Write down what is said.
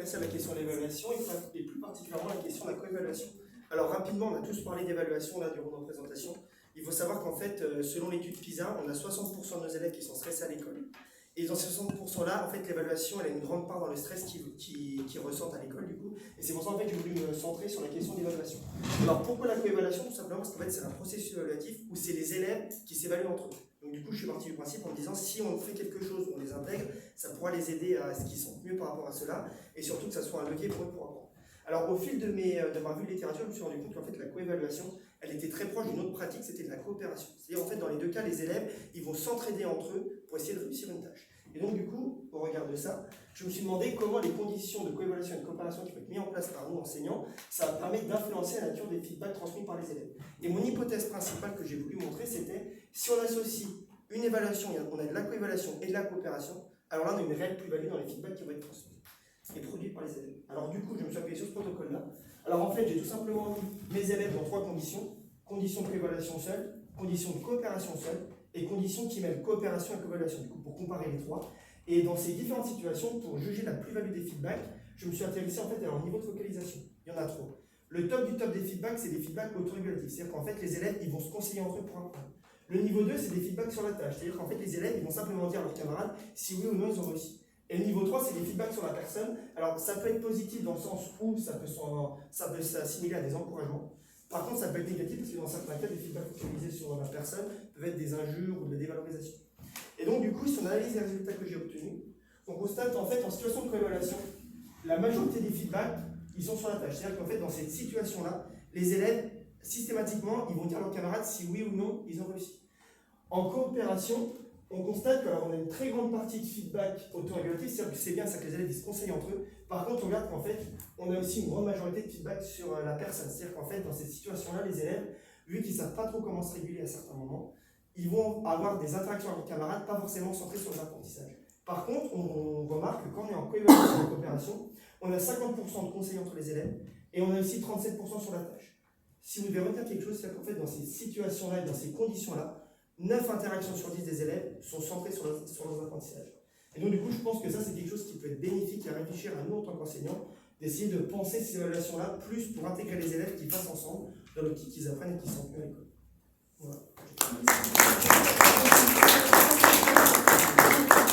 s'intéresser à la question de l'évaluation et plus particulièrement la question de la coévaluation. Alors rapidement, on a tous parlé d'évaluation là durant nos présentations. Il faut savoir qu'en fait, selon l'étude PISA, on a 60% de nos élèves qui sont stressés à l'école. Et dans ces 60%-là, en fait, l'évaluation, elle a une grande part dans le stress qu'ils ressentent à l'école, du coup. Et c'est pour ça, en fait, que j'ai voulu me centrer sur la question de l'évaluation. Alors, pourquoi la coévaluation? Tout simplement parce qu'en fait, c'est un processus évaluatif où c'est les élèves qui s'évaluent entre eux. Donc, du coup, je suis parti du principe en me disant, si on fait quelque chose, on les intègre, ça pourra les aider à ce qu'ils sentent mieux par rapport à cela, et surtout que ça soit un levier pour eux pour apprendre. Alors, au fil de ma revue de littérature, je me suis rendu compte qu'en fait, la coévaluation, elle était très proche d'une autre pratique, c'était de la coopération. C'est-à-dire, en fait, dans les deux cas, les élèves, ils vont s'entraider entre eux pour essayer de réussir une tâche. Et donc, du coup, au regard de ça, je me suis demandé comment les conditions de coévaluation et de coopération qui vont être mises en place par nous, enseignants, ça va permettre d'influencer la nature des feedbacks transmis par les élèves. Et mon hypothèse principale que j'ai voulu montrer, c'était si on associe une évaluation, on a de la coévaluation et de la coopération, alors là, on a une réelle plus-value dans les feedbacks qui vont être transmis et produits par les élèves. Alors du coup, je me suis appuyé sur ce protocole-là. Alors en fait, j'ai tout simplement mis mes élèves dans 3 conditions. Conditions de coévaluation seule, conditions de coopération seule, et conditions qui mêlent coopération et coévaluation, du coup, pour comparer les 3. Et dans ces différentes situations, pour juger la plus-value des feedbacks, je me suis intéressé en fait à leur niveau de focalisation. Il y en a 3. Le top du top des feedbacks, c'est des feedbacks autorégulatifs. C'est-à-dire qu'en fait, les élèves, ils vont se conseiller entre eux pour apprendre. Le niveau 2, c'est des feedbacks sur la tâche. C'est-à-dire qu'en fait, les élèves, ils vont simplement dire à leurs camarades si oui ou non ils ont réussi. Et le niveau 3, c'est des feedbacks sur la personne. Alors, ça peut être positif dans le sens où ça peut s'assimiler à des encouragements. Par contre, ça peut être négatif parce que dans certains cas, des feedbacks focalisés sur la personne peuvent être des injures ou de la dévalorisation. Et donc, du coup, si on analyse les résultats que j'ai obtenus, on constate en fait, en situation de coévaluation, la majorité des feedbacks, ils sont sur la tâche. C'est-à-dire qu'en fait, dans cette situation-là, les élèves, systématiquement, ils vont dire à leurs camarades si oui ou non ils ont réussi. En coopération, on constate qu'on a une très grande partie de feedback autorégulatif, c'est-à-dire que c'est bien ça que les élèves ils se conseillent entre eux. Par contre, on regarde qu'en fait, on a aussi une grande majorité de feedback sur la personne. C'est-à-dire qu'en fait, dans cette situation-là, les élèves, vu qu'ils ne savent pas trop comment se réguler à certains moments, ils vont avoir des interactions avec les camarades, pas forcément centrées sur l'apprentissage. Par contre, on remarque que quand on est en coévaluation et en coopération, on a 50% de conseils entre les élèves et on a aussi 37% sur la tâche. Si vous devez retenir quelque chose, c'est qu'en fait, dans ces situations-là et dans ces conditions-là, 9 interactions sur 10 des élèves sont centrées sur leurs apprentissages. Et donc, du coup, je pense que ça, c'est quelque chose qui peut être bénéfique à réfléchir à nous en tant qu'enseignants, d'essayer de penser ces évaluations-là plus pour intégrer les élèves qui passent ensemble dans l'optique qu'ils apprennent et qu'ils sentent mieux à l'école. Voilà.